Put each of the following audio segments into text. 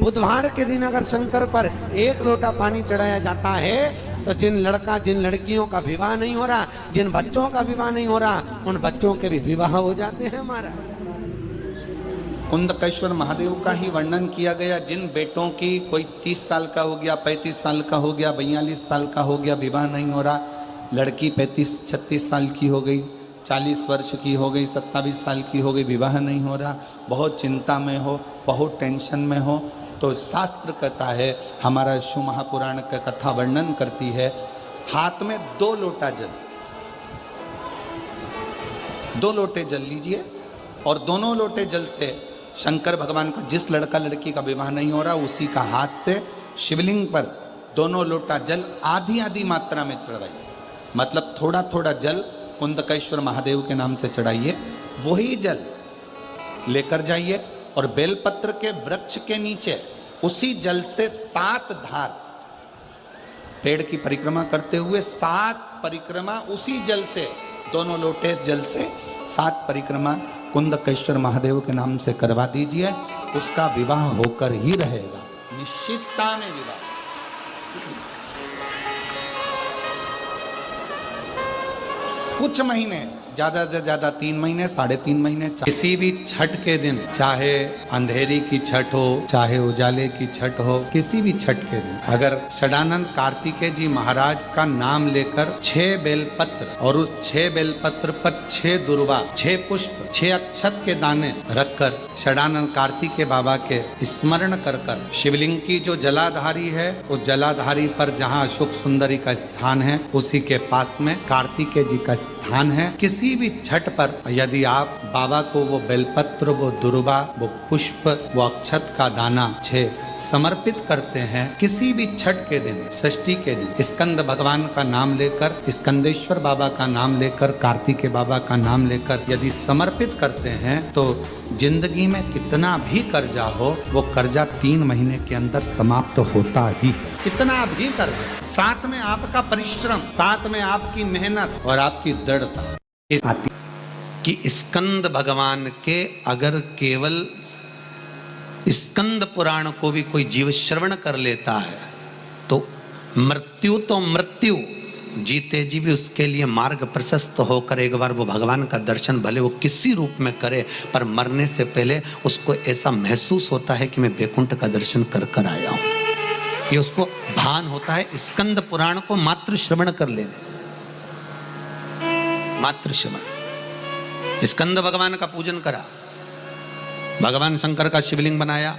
बुधवार के दिन अगर शंकर पर 1 लोटा पानी चढ़ाया जाता है तो जिन लड़कियों का विवाह नहीं हो रहा, जिन बच्चों का विवाह नहीं हो रहा, उन बच्चों के भी विवाह हो जाते हैं। हमारा कुंदकेश्वर महादेव का ही वर्णन किया गया। जिन बेटों की कोई 30 साल का हो गया, 35 साल का हो गया, 42 साल का हो गया, विवाह नहीं हो रहा, लड़की 35-36 साल की हो गई, 40 वर्ष की हो गई, 27 साल की हो गई, विवाह नहीं हो रहा, बहुत चिंता में हो, बहुत टेंशन में हो, तो शास्त्र कहता है, हमारा शिव महापुराण का कथा वर्णन करती है, हाथ में 2 लोटा जल, 2 लोटे जल लीजिए और दोनों लोटे जल से शंकर भगवान का, जिस लड़का लड़की का विवाह नहीं हो रहा, उसी का हाथ से शिवलिंग पर दोनों लोटा जल आधी आधी मात्रा में चढ़ाइए। मतलब थोड़ा थोड़ा जल कुंदकेश्वर महादेव के नाम से चढ़ाइए। वही जल लेकर जाइए और बेलपत्र के वृक्ष के नीचे उसी जल से 7 धार, पेड़ की परिक्रमा करते हुए 7 परिक्रमा उसी जल से, दोनों लोटे जल से 7 परिक्रमा कुंदकेश्वर महादेव के नाम से करवा दीजिए। उसका विवाह होकर ही रहेगा, निश्चितता में विवाह। कुछ महीने, ज्यादा से ज्यादा 3 महीने, 3.5 महीने, किसी भी छठ के दिन, चाहे अंधेरी की छठ हो, चाहे उजाले की छठ हो, किसी भी छठ के दिन अगर षडानंद कार्तिकेय जी महाराज का नाम लेकर 6 बेलपत्र और उस 6 बेलपत्र पर 6 दुर्वा, 6 पुष्प, 6 अक्षत के दाने रखकर षडानंद कार्तिकेय बाबा के स्मरण कर कर शिवलिंग की जो जलाधारी है, उस जलाधारी पर जहाँ अशोक सुंदरी का स्थान है, उसी के पास में कार्तिकेय जी का स्थान है। किसी भी छठ पर यदि आप बाबा को वो बेलपत्र, वो दुर्वा, वो पुष्प, वो अक्षत का दाना 6 समर्पित करते हैं, किसी भी छठ के दिन, षष्ठी के दिन स्कंद भगवान का नाम लेकर, स्कंदेश्वर बाबा का नाम लेकर, कार्तिकेय बाबा का नाम लेकर यदि समर्पित करते हैं, तो जिंदगी में कितना भी कर्जा हो, वो कर्जा 3 महीने के अंदर समाप्त होता ही है। कितना भी कर्जा, साथ में आपका परिश्रम, साथ में आपकी मेहनत और आपकी दृढ़ता आती कि स्कंद भगवान के अगर केवल स्कंद पुराण को भी कोई जीव श्रवण कर लेता है तो मृत्यु, जीते जी भी उसके लिए मार्ग प्रशस्त होकर एक बार वो भगवान का दर्शन भले वो किसी रूप में करे, पर मरने से पहले उसको ऐसा महसूस होता है कि मैं वैकुंठ का दर्शन कर कर आया हूं। ये उसको भान होता है स्कंद पुराण को मात्र श्रवण कर लेने से। मात्र श्रवण, स्कंद भगवान का पूजन करा, भगवान शंकर का शिवलिंग बनाया,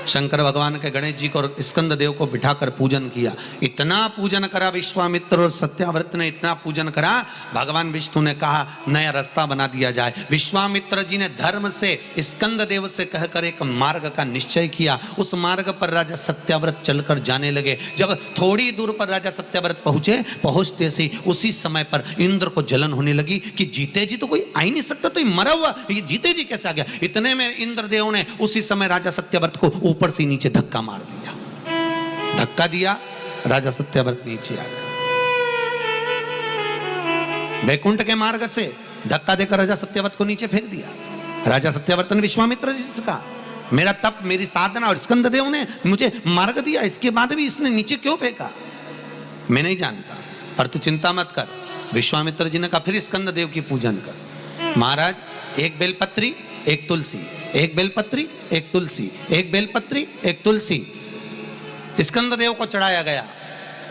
शंकर भगवान के गणेश जी को और स्कंद देव को बिठाकर पूजन किया। इतना पूजन करा विश्वामित्र और सत्याव्रत ने, इतना पूजन करा, भगवान विष्णु ने कहा नया रास्ता बना दिया जाए। विश्वामित्र जी ने धर्म से स्कंद देव से कहकर एक मार्ग का निश्चय किया। उस मार्ग पर राजा सत्याव्रत चलकर जाने लगे। जब थोड़ी दूर पर राजा सत्याव्रत पहुंचते से उसी समय पर इंद्र को जलन होने लगी कि जीते जी तो कोई आ ही नहीं सकता, तो ये मरा हुआ ये जीते जी कैसे आ गया। इतने में इंद्रदेव ने उसी समय राजा सत्याव्रत को ऊपर से नीचे धक्का मार दिया। धक्का दिया, राजा सत्याव्रत नीचे आ गया। वैकुंठ के मार्ग से धक्का देकर राजा सत्याव्रत को नीचे फेंक दिया। राजा सत्याव्रत ने विश्वामित्र जी से कहा मेरा तप, मेरी साधना और स्कंद देव ने मुझे मार्ग दिया, इसके बाद भी इसने नीचे क्यों फेंका, मैं नहीं जानता, पर तू चिंता मत कर। विश्वामित्र जी ने कहा फिर स्कंद देव की पूजन कर। महाराज, एक बेलपत्री, एक तुलसी, एक बेलपत्री, एक तुलसी, एक बेलपत्री, एक तुलसी स्कंद देव को चढ़ाया गया।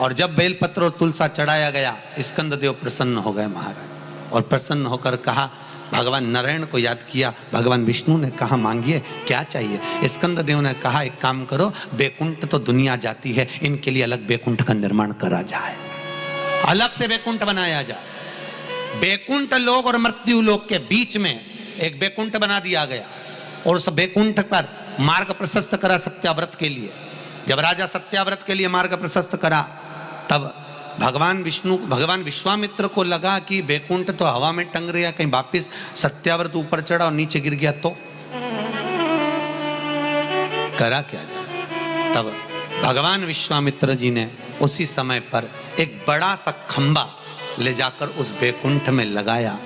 और जब बेलपत्र और तुलसा चढ़ाया गया, स्कंद देव प्रसन्न हो गए महाराज, और प्रसन्न होकर कहा, भगवान नारायण को याद किया। भगवान विष्णु ने कहा मांगिए क्या चाहिए। स्कंद देव ने कहा एक काम करो, वैकुंठ तो दुनिया जाती है, इनके लिए अलग वैकुंठ का निर्माण करा जाए, अलग से वैकुंठ बनाया जाए। वैकुंठ लोक और मृत्यु लोक के बीच में एक वैकुंठ बना दिया गया और उस वैकुंठ पर मार्ग प्रशस्त करा सत्याव्रत के लिए। जब राजा सत्याव्रत के लिए मार्ग प्रशस्त करा, तब भगवान विश्वामित्र को लगा कि वैकुंठ तो हवा में टंग रहा, कहीं वापिस सत्याव्रत ऊपर चढ़ा और नीचे गिर गया तो करा क्या जाए। तब भगवान विश्वामित्र जी ने उसी समय पर एक बड़ा सा खंबा ले जाकर उस वैकुंठ में लगाया।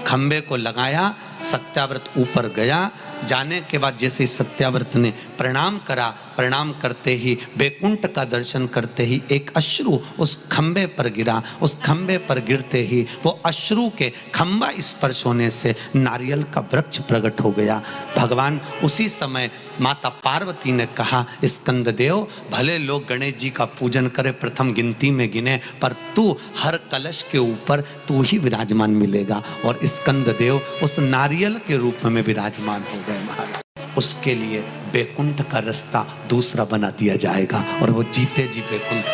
खंबे को लगाया, सत्याव्रत ऊपर गया, जाने के बाद जैसे सत्याव्रत ने प्रणाम करा, प्रणाम करते ही बैकुंठ का दर्शन करते ही एक अश्रु उस खंबे पर गिरा। उस खंबे पर गिरते ही वो अश्रु के खंबा स्पर्श होने से नारियल का वृक्ष प्रकट हो गया। भगवान उसी समय माता पार्वती ने कहा, स्कंददेव भले लोग गणेश जी का पूजन करे, प्रथम गिनती में गिने, पर तू हर कलश के ऊपर तू ही विराजमान मिलेगा। और स्कंददेव उस नारियल के रूप में विराजमान हो गए महाराज। उसके लिए बैकुंठ का रास्ता दूसरा बना दिया जाएगा और वो जीते जी बैकुंठ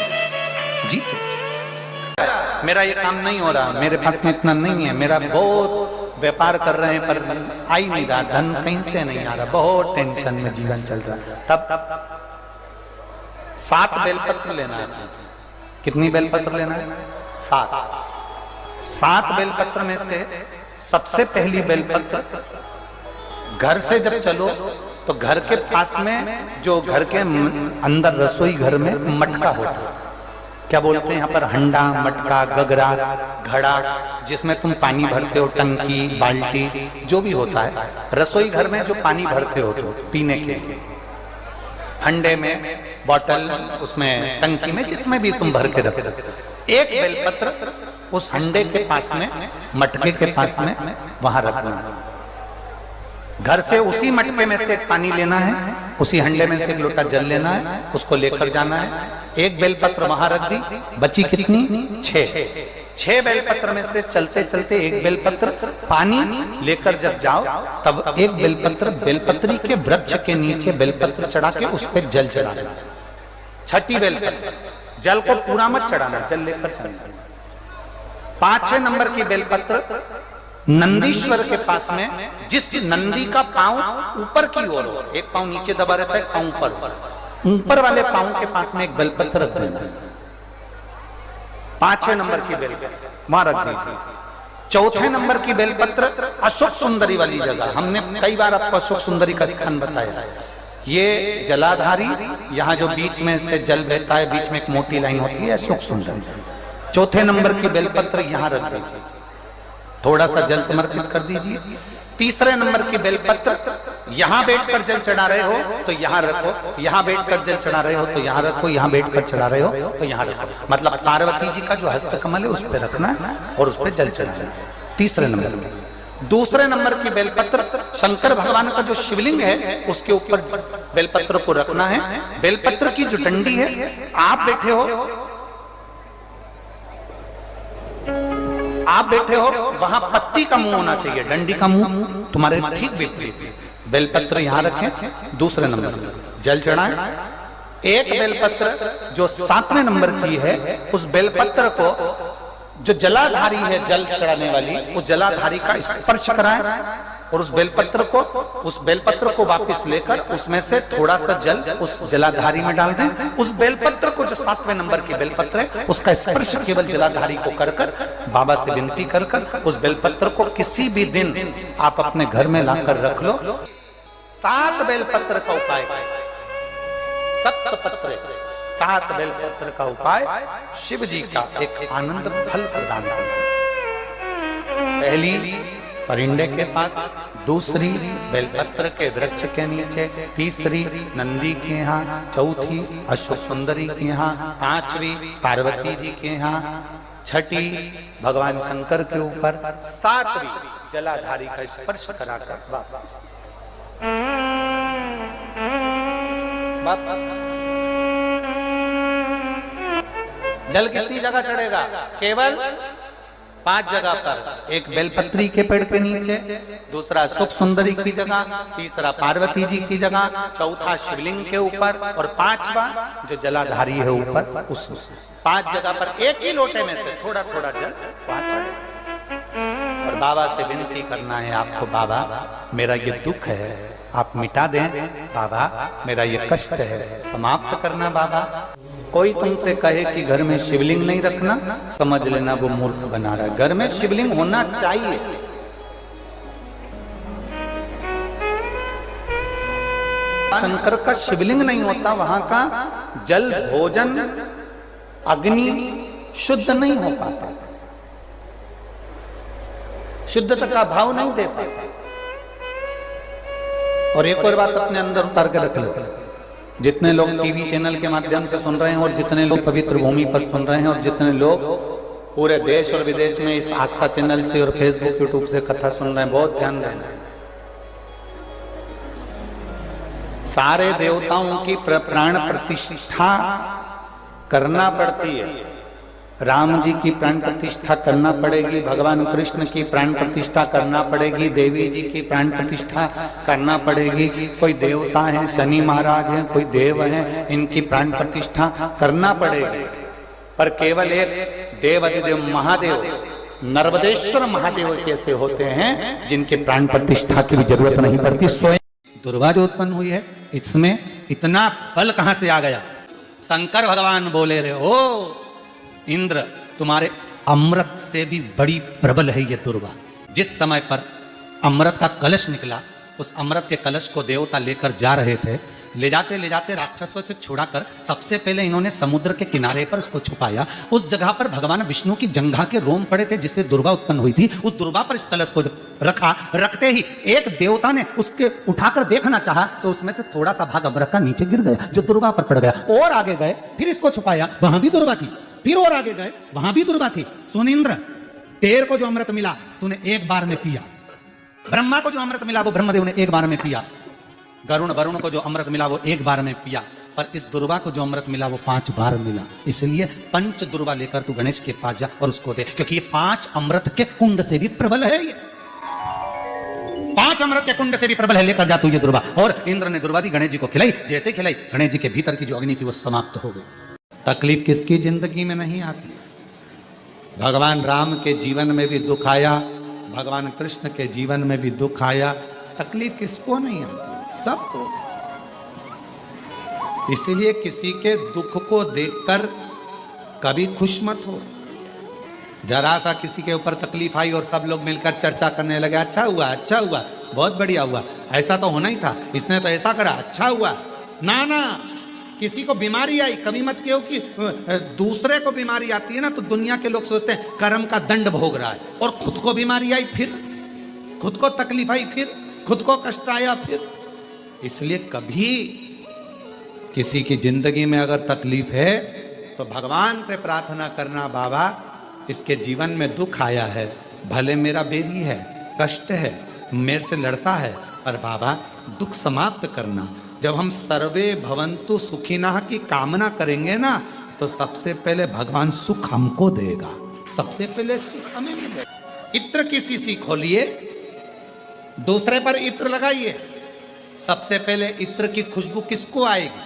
जीते जी। मेरा ये काम नहीं हो रहा, मेरे पास में इतना नहीं है, मेरा बहुत व्यापार कर रहे हैं पर आ ही नहीं रहा, धन कहीं से नहीं आ रहा, बहुत टेंशन में जीवन चल रहा है। तब 7 बेलपत्र लेना है। कितनी बेलपत्र लेना है? 7 बेलपत्र में से सबसे पहली बेलपत्र, घर से जब चलो तो घर के पास में जो घर के अंदर रसोई घर में मटका होता है, क्या बोलते हैं यहाँ पर, हंडा, मटका, गगरा, घड़ा, जिसमें तुम पानी भरते हो, टंकी, बाल्टी, जो भी होता है रसोई घर में जो पानी भरते हो तो पीने के लिए, हंडे में, बॉटल, उसमें टंकी में, जिसमें भी तुम भर के रखते हो, एक बेलपत्र उस हंडे के पास में, मटके के पास में वहां रखना है। घर से उसी मटके में से पानी लेना है, उसी हंडे में से एक लोटा जल लेना है, उसको लेकर जाना है। एक बेलपत्र वहां रख दी, बची कितनी? 6 बेलपत्र में से चलते चलते एक बेलपत्र पानी लेकर जब जाओ तब एक बेलपत्र बेलपत्री के वृक्ष के नीचे बेलपत्र चढ़ा के उस पर जल चढ़ाना। 6ठी बेलपत्र, जल को पूरा मत चढ़ाना, जल लेकर चढ़ाना। 5वें नंबर की बेलपत्र नंदीश्वर के पास में, जिस नंदी का पांव ऊपर की ओर हो, एक पांव नीचे दबा रहता है, पांव ऊपर वाले पांव के पास में एक बेलपत्र रख देना। 5वें नंबर की बेलपत्र वहां रख दीजिए। 4थे नंबर की बेलपत्र अशोक सुंदरी वाली जगह, हमने कई बार आपको अशोक सुंदरी का स्थान बताया। ये जलाधारी, यहाँ जो बीच में से जल बहता है, बीच में एक मोटी लाइन होती है, अशोक सुंदरी। 4थे नंबर की बेलपत्र यहाँ रख दीजिए, थोड़ा सा जल समर्पित कर दीजिए। 3रे नंबर की बेलपत्र, यहां बैठकर जल चढ़ा रहे हो तो यहां रखो, यहां बैठकर जल चढ़ा रहे हो तो यहां रखो, यहां बैठकर चढ़ा रहे हो तो यहां रखो, मतलब पार्वती जी का जो हस्तकमल है उस पर रखना है और उस पर जल चढ़ाना है। 3रे नंबर की। 2रे नंबर की बेलपत्र, शंकर भगवान का जो शिवलिंग है उसके ऊपर बेलपत्र को रखना है। बेलपत्र की जो डंडी है, आप बैठे हो वहां पत्ती का मुंह होना चाहिए, डंडी का मुंह तुम्हारे ठीक विपरीत। बेलपत्र यहां रखें। 2रे नंबर जल चढ़ाएं। एक बेलपत्र जो 7वें नंबर की है, उस बेलपत्र को जो जलाधारी है, जल चढ़ाने वाली, उस जलाधारी का स्पर्श कराएं और उस बेलपत्र को वापस लेकर उसमें से थोड़ा सा जल उस जलाधारी में डाल दें। उस बेलपत्र को, जो 7वें नंबर की बेलपत्र है, उसका स्पर्श केवल जलाधारी को कर बाबा से विनती कर उस बेलपत्र को किसी भी दिन आप अपने घर में लाकर रख लो। 7 बेलपत्र का उपाय, 7 बेलपत्र का उपाय शिव जी का एक आनंद फल प्रदान करता है। पहली परिंडे के पास, 2री बेलपत्र के वृक्ष के नीचे, 3री नंदी के यहाँ, 4थी अशोक सुंदरी के यहाँ, 5वीं पार्वती जी के यहाँ, 6ठी भगवान शंकर के ऊपर, 7वीं जलाधारी का स्पर्श कराकर वापस। जल कितनी जगह चढ़ेगा? केवल 5 जगह पर। एक बेलपत्री के पेड़ के नीचे, 2रा सुख सुंदरी की जगह, 3रा पार्वती जी की जगह, 4था शिवलिंग के ऊपर और 5वां जो जलाधारी है ऊपर, उस 5 जगह पर एक ही लोटे में से थोड़ा थोड़ा जल वहां चढ़े और बाबा से विनती करना है आपको, बाबा मेरा ये दुख है आप मिटा दें, बाबा मेरा ये कष्ट है समाप्त करना। बाबा कोई तुमसे कहे कि घर में शिवलिंग नहीं रखना, समझ लेना वो मूर्ख बना रहा है। घर में शिवलिंग होना चाहिए। शंकर का शिवलिंग नहीं होता, वहां का जल, भोजन, अग्नि शुद्ध नहीं हो पाता, शुद्धता का भाव नहीं दे पाता। और एक और बात अपने अंदर उतार के रख लो, जितने लोग टीवी चैनल के माध्यम से सुन रहे हैं और जितने लोग पवित्र भूमि पर सुन रहे हैं और जितने लोग पूरे देश और विदेश में इस आस्था चैनल से और फेसबुक यूट्यूब से कथा सुन रहे हैं, बहुत ध्यान देना। सारे देवताओं की प्राण प्रतिष्ठा करना पड़ती है। राम जी की प्राण प्रतिष्ठा करना पड़ेगी, भगवान कृष्ण की प्राण प्रतिष्ठा करना पड़ेगी, देवी जी की प्राण प्रतिष्ठा करना पड़ेगी। कोई देवता हैं, शनि महाराज हैं, कोई देव हैं, इनकी प्राण प्रतिष्ठा करना पड़ेगी। पर केवल एक देव अधिदेव महादेव नर्मदेश्वर महादेव कैसे होते हैं जिनके प्राण प्रतिष्ठा की भी जरूरत नहीं पड़ती। स्वयं दुर्गा जो उत्पन्न हुई है, इसमें इतना बल कहां से आ गया? शंकर भगवान बोले रहे, ओ इंद्र, तुम्हारे अमृत से भी बड़ी प्रबल है ये दुर्गा। जिस समय पर अमृत का कलश निकला, उस अमृत के कलश को देवता लेकर जा रहे थे, ले जाते राक्षसों से छुड़ाकर सबसे पहले इन्होंने समुद्र के किनारे पर उसको छुपाया। उस जगह पर भगवान विष्णु की जंघा के रोम पड़े थे जिससे दुर्गा उत्पन्न हुई थी। उस दुर्गा पर इस कलश को रखा, रखते ही एक देवता ने उसके उठाकर देखना चाहा तो उसमें से थोड़ा सा भाग अमृत का नीचे गिर गया जो दुर्गा पर पड़ गया। और आगे गए, फिर इसको छुपाया, वहां भी दुर्गा थी। फिर और आगे गए, वहां भी दुर्गा थी। सुनिंद्र, तेर को जो अमृत मिला तूने एक बार में पिया। ब्रह्मा को जो अमृत मिला वो ब्रह्मदेव ने एक बार में पिया। वरुण को जो अमृत मिला वो एक बार में पिया। पर इस दुर्गा को जो अमृत मिला वो 5 बार मिला। इसलिए पंच दुर्गा लेकर तू गणेश के पास जा और उसको दे, क्योंकि ये 5 अमृत के कुंड से भी प्रबल है। ये 5 अमृत के कुंड से भी प्रबल है, लेकर जा तू ये दुर्गा। और इंद्र ने दुर्गा दी, गणेश जी को खिलाई। जैसे खिलाई, गणेश जी के भीतर की जो अग्नि थी वो समाप्त हो गई। तकलीफ किसकी जिंदगी में नहीं आती? भगवान राम के जीवन में भी दुख आया, भगवान कृष्ण के जीवन में भी दुख आया। तकलीफ किसको नहीं आती? सबको। इसीलिए किसी के दुख को देखकर कभी खुश मत हो। जरा सा किसी के ऊपर तकलीफ आई और सब लोग मिलकर चर्चा करने लगे, अच्छा हुआ, बहुत बढ़िया हुआ, ऐसा तो होना ही था, इसने तो ऐसा करा, अच्छा हुआ। ना, किसी को बीमारी आई, कभी मत कहो कि दूसरे को बीमारी आती है ना तो दुनिया के लोग सोचते हैं कर्म का दंड भोग रहा है, और खुद को बीमारी आई, फिर खुद को तकलीफ आई, फिर खुद को कष्ट आया, फिर। इसलिए कभी किसी की जिंदगी में अगर तकलीफ है तो भगवान से प्रार्थना करना, बाबा इसके जीवन में दुख आया है, भले मेरा बेरी है, कष्ट है, मेरे से लड़ता है, पर बाबा दुख समाप्त करना। जब हम सर्वे भवन्तु सुखिनः की कामना करेंगे ना तो सबसे पहले भगवान सुख हमको देगा, सबसे पहले सुख हमें मिलेगा। इत्र की शीशी खोलिए, दूसरे पर इत्र लगाइए, सबसे पहले इत्र की खुशबू किसको आएगी?